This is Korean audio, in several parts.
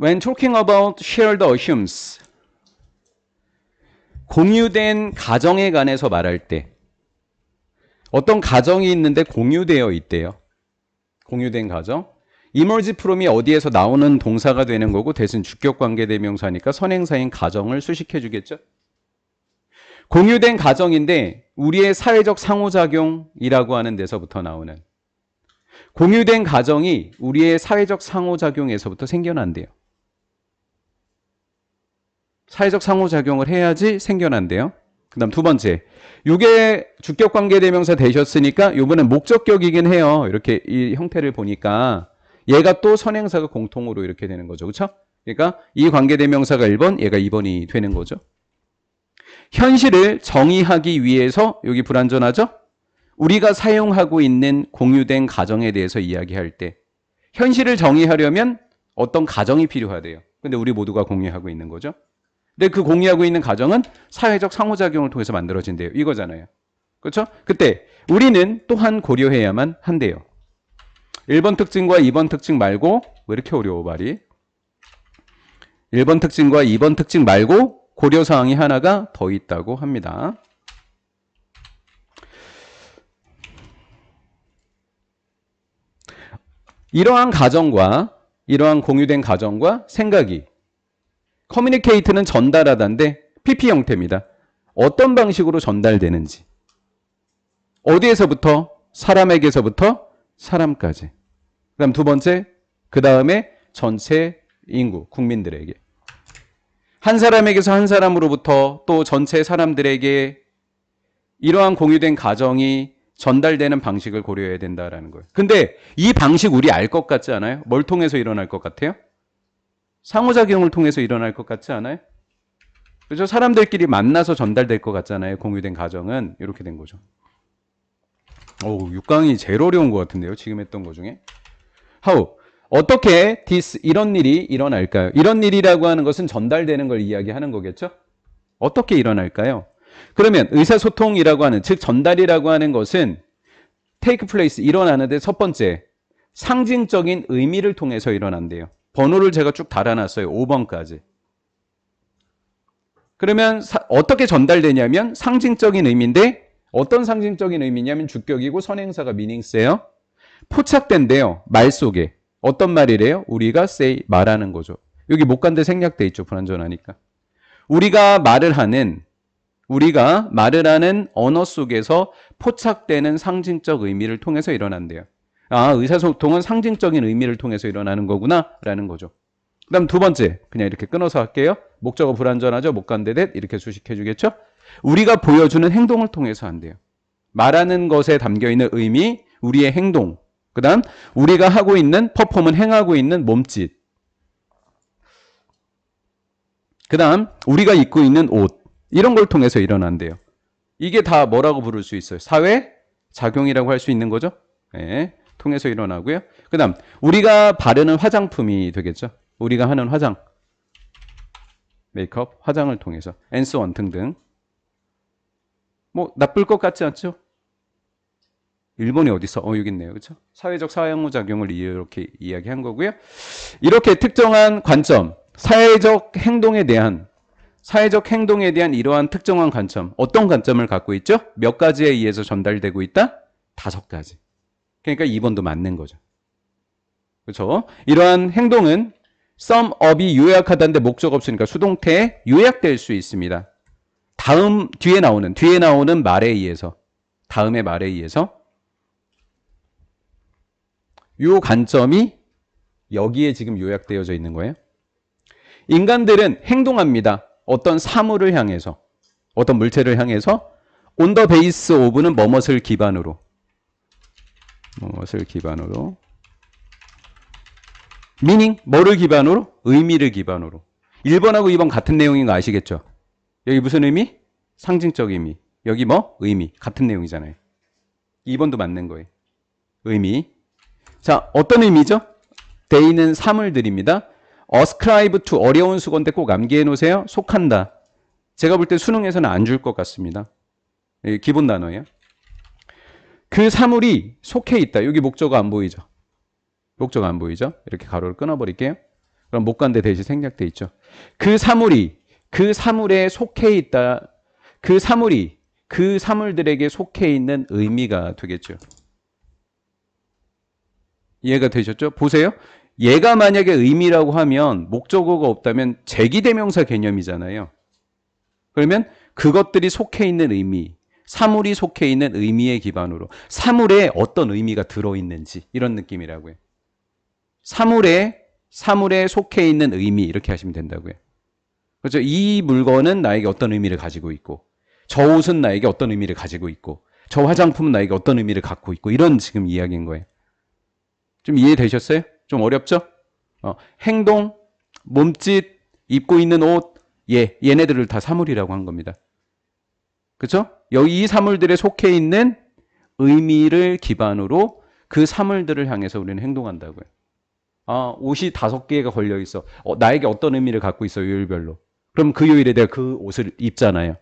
When talking about shared assumes, 공유된 가정에 관해서 말할 때 어떤 가정이 있는데 공유되어 있대요. 공유된 가정. emerge from이 어디에서 나오는 동사가 되는 거고 대신 주격관계대명사니까 선행사인 가정을 수식해 주겠죠. 공유된 가정인데 우리의 사회적 상호작용이라고 하는 데서부터 나오는, 공유된 가정이 우리의 사회적 상호작용에서부터 생겨난대요. 사회적 상호작용을 해야지 생겨난대요. 그 다음 두 번째, 이게 주격관계대명사 되셨으니까 이번엔 목적격이긴 해요. 이렇게 이 형태를 보니까 얘가 또 선행사가 공통으로 이렇게 되는 거죠. 그렇죠? 그러니까 이 관계대명사가 1번, 얘가 2번이 되는 거죠. 현실을 정의하기 위해서, 여기 불완전하죠? 우리가 사용하고 있는 공유된 가정에 대해서 이야기할 때 현실을 정의하려면 어떤 가정이 필요하대요. 근데 우리 모두가 공유하고 있는 거죠. 근데 그 공유하고 있는 가정은 사회적 상호작용을 통해서 만들어진대요. 이거잖아요. 그렇죠? 그때 우리는 또한 고려해야만 한대요. 1번 특징과 2번 특징 말고, 왜 이렇게 어려워 말이? 1번 특징과 2번 특징 말고 고려사항이 하나가 더 있다고 합니다. 이러한 가정과, 이러한 공유된 가정과 생각이, 커뮤니케이트는 전달하다인데 PP 형태입니다. 어떤 방식으로 전달되는지, 어디에서부터? 사람에게서부터 사람까지. 그 다음 두 번째, 그 다음에 전체 인구, 국민들에게. 한 사람에게서 한 사람으로부터 또 전체 사람들에게 이러한 공유된 가정이 전달되는 방식을 고려해야 된다라는 거예요. 근데 이 방식 우리 알 것 같지 않아요? 뭘 통해서 일어날 것 같아요? 상호작용을 통해서 일어날 것 같지 않아요? 그렇죠? 사람들끼리 만나서 전달될 것 같잖아요. 공유된 가정은 이렇게 된 거죠. 6강이 제일 어려운 것 같은데요. 지금 했던 것 중에. How? 어떻게 this, 이런 일이 일어날까요? 이런 일이라고 하는 것은 전달되는 걸 이야기하는 거겠죠? 어떻게 일어날까요? 그러면 의사소통이라고 하는, 즉 전달이라고 하는 것은 take place, 일어나는데 첫 번째, 상징적인 의미를 통해서 일어난대요. 번호를 제가 쭉 달아놨어요. 5번까지. 그러면 어떻게 전달되냐면 상징적인 의미인데, 어떤 상징적인 의미냐면 주격이고 선행사가 meanings예요. 포착된대요. 말 속에. 어떤 말이래요? 우리가 say, 말하는 거죠. 여기 못 간데 생략돼 있죠. 불완전하니까. 우리가 말을 하는 언어 속에서 포착되는 상징적 의미를 통해서 일어난대요. 아, 의사소통은 상징적인 의미를 통해서 일어나는 거구나 라는 거죠. 그 다음 두 번째, 그냥 이렇게 끊어서 할게요. 목적어 불완전하죠. 못 간데 that 이렇게 수식해 주겠죠. 우리가 보여주는 행동을 통해서 한대요. 말하는 것에 담겨있는 의미, 우리의 행동, 그 다음 우리가 하고 있는 퍼폼은 행하고 있는 몸짓, 그 다음 우리가 입고 있는 옷, 이런 걸 통해서 일어난대요. 이게 다 뭐라고 부를 수 있어요? 사회작용이라고 할 수 있는 거죠. 네, 통해서 일어나고요. 그 다음 우리가 바르는 화장품이 되겠죠. 우리가 하는 화장, 메이크업, 화장을 통해서 and so on 등등. 뭐 나쁠 것 같지 않죠? 일본이 어디서? 여기 있네요. 그렇죠? 사회적 상호작용을 이렇게 이야기한 거고요. 이렇게 특정한 관점, 사회적 행동에 대한 이러한 특정한 관점, 어떤 관점을 갖고 있죠? 몇 가지에 의해서 전달되고 있다? 5가지. 그러니까 2번도 맞는 거죠. 그렇죠? 이러한 행동은 sum up이 요약하다는데 목적 없으니까 수동태에 요약될 수 있습니다. 뒤에 나오는 말에 의해서, 다음의 말에 의해서 요 관점이 여기에 지금 요약되어져 있는 거예요. 인간들은 행동합니다. 어떤 사물을 향해서, 어떤 물체를 향해서 on the base of는 뭐뭇을 기반으로 meaning, 뭐를 기반으로? 의미를 기반으로. 1번하고 2번 같은 내용인 거 아시겠죠? 여기 무슨 의미? 상징적 의미. 여기 뭐? 의미. 같은 내용이잖아요. 2번도 맞는 거예요. 의미. 자, 어떤 의미죠? they는 사물들입니다. ascribe to, 어려운 수건데 꼭 암기해 놓으세요. 속한다. 제가 볼 때 수능에서는 안 줄 것 같습니다. 기본 단어예요. 그 사물이 속해 있다. 여기 목적어 안 보이죠? 목적어 안 보이죠? 이렇게 가로를 끊어버릴게요. 그럼 못 간데 대시 생략돼 있죠. 그 사물이 그 사물에 속해 있다. 그 사물이 그 사물들에게 속해 있는 의미가 되겠죠. 이해가 되셨죠? 보세요. 얘가 만약에 의미라고 하면 목적어가 없다면 제기대명사 개념이잖아요. 그러면 그것들이 속해 있는 의미, 사물이 속해 있는 의미의 기반으로 사물에 어떤 의미가 들어있는지 이런 느낌이라고요. 사물에 속해 있는 의미 이렇게 하시면 된다고요. 그렇죠? 이 물건은 나에게 어떤 의미를 가지고 있고 저 옷은 나에게 어떤 의미를 가지고 있고 저 화장품은 나에게 어떤 의미를 갖고 있고 이런 지금 이야기인 거예요. 좀 이해되셨어요? 좀 어렵죠? 행동, 몸짓, 입고 있는 옷, 얘네들을 다 사물이라고 한 겁니다. 그렇죠? 여기 이 사물들에 속해 있는 의미를 기반으로 그 사물들을 향해서 우리는 행동한다고요. 옷이 5개가 걸려 있어. 나에게 어떤 의미를 갖고 있어, 요일별로. 그럼 그 요일에 내가 그 옷을 입잖아요.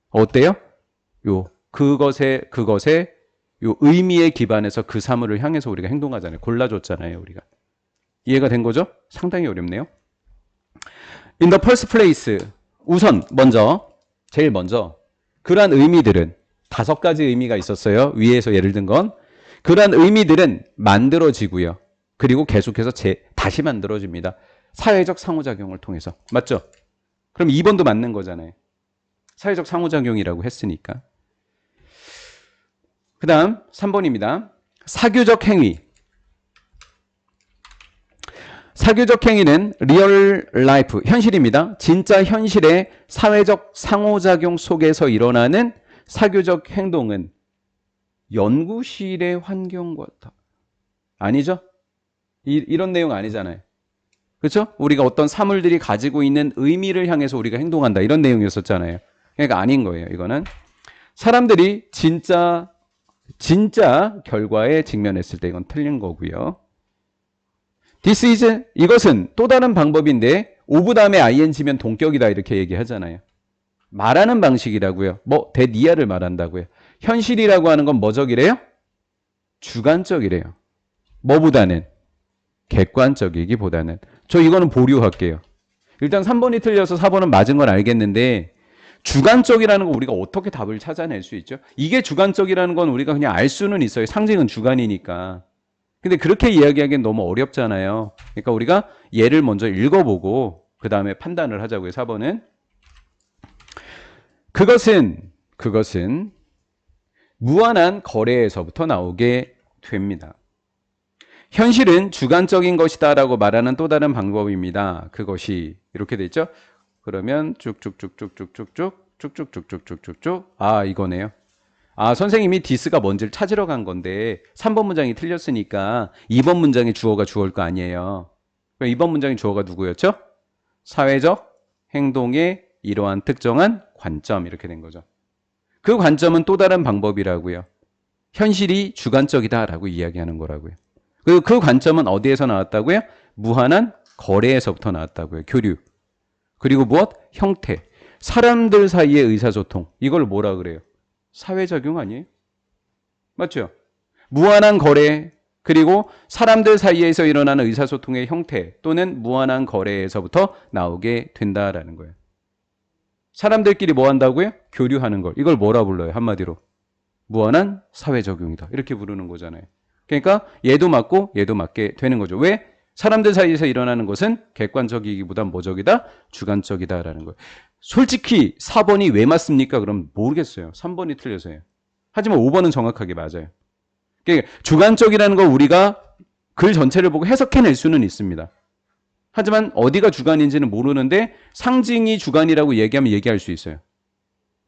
어때요? 그것에 요 의미에 기반해서 그 사물을 향해서 우리가 행동하잖아요. 골라줬잖아요, 우리가. 이해가 된 거죠? 상당히 어렵네요. In the first place, 우선 제일 먼저 그러한 의미들은 5가지 의미가 있었어요. 위에서 예를 든 건. 그러한 의미들은 만들어지고요. 그리고 계속해서 다시 만들어집니다. 사회적 상호작용을 통해서. 맞죠? 그럼 2번도 맞는 거잖아요. 사회적 상호작용이라고 했으니까. 그 다음 3번입니다. 사교적 행위. 사교적 행위는 real life, 현실입니다. 진짜 현실의 사회적 상호작용 속에서 일어나는 사교적 행동은 연구실의 환경과 아니죠? 이런 내용 아니잖아요. 그렇죠? 우리가 어떤 사물들이 가지고 있는 의미를 향해서 우리가 행동한다. 이런 내용이었었잖아요. 그러니까 아닌 거예요. 이거는 사람들이 진짜 결과에 직면했을 때 이건 틀린 거고요. This is, 이것은 또 다른 방법인데 of 다음에 ing면 동격이다 이렇게 얘기하잖아요. 말하는 방식이라고요. 대니아를 말한다고요. 현실이라고 하는 건 뭐적이래요? 주관적이래요. 뭐보다는? 객관적이기보다는. 저 이거는 보류할게요. 일단 3번이 틀려서 4번은 맞은 건 알겠는데 주관적이라는 거 우리가 어떻게 답을 찾아낼 수 있죠? 이게 주관적이라는 건 우리가 그냥 알 수는 있어요. 상징은 주관이니까. 근데 그렇게 이야기하기엔 너무 어렵잖아요. 그러니까 우리가 예를 먼저 읽어보고 그 다음에 판단을 하자고요. 4번은. 그것은 무한한 거래에서부터 나오게 됩니다. 현실은 주관적인 것이다 라고 말하는 또 다른 방법입니다. 그것이 이렇게 돼 있죠. 그러면 쭉쭉쭉쭉쭉쭉쭉쭉쭉쭉쭉쭉쭉 이거네요. 선생님이 this가 뭔지를 찾으러 간 건데 3번 문장이 틀렸으니까 2번 문장의 주어가 주어일 거 아니에요. 그럼 2번 문장의 주어가 누구였죠? 사회적 행동의 이러한 특정한 관점 이렇게 된 거죠. 그 관점은 또 다른 방법이라고요. 현실이 주관적이다라고 이야기하는 거라고요. 그리고 그 관점은 어디에서 나왔다고요? 무한한 거래에서부터 나왔다고요. 교류. 그리고 무엇? 형태. 사람들 사이의 의사소통. 이걸 뭐라 그래요? 사회작용 아니에요? 맞죠? 무한한 거래, 그리고 사람들 사이에서 일어나는 의사소통의 형태 또는 무한한 거래에서부터 나오게 된다라는 거예요. 사람들끼리 뭐 한다고요? 교류하는 걸. 이걸 뭐라 불러요? 한마디로. 무한한 사회적용이다. 이렇게 부르는 거잖아요. 그러니까 얘도 맞고 얘도 맞게 되는 거죠. 왜? 사람들 사이에서 일어나는 것은 객관적이기보단 뭐적이다? 주관적이다라는 거예요. 솔직히 4번이 왜 맞습니까? 그럼 모르겠어요. 3번이 틀려서요. 하지만 5번은 정확하게 맞아요. 그러니까 주관적이라는 거 우리가 글 전체를 보고 해석해낼 수는 있습니다. 하지만 어디가 주관인지는 모르는데 상징이 주관이라고 얘기하면 얘기할 수 있어요.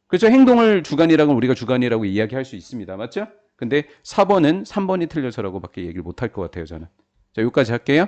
그렇죠? 행동을 주관이라고 우리가 주관이라고 이야기할 수 있습니다. 맞죠? 근데 4번은 3번이 틀려서라고밖에 얘기를 못할 것 같아요. 저는. 자, 여기까지 할게요.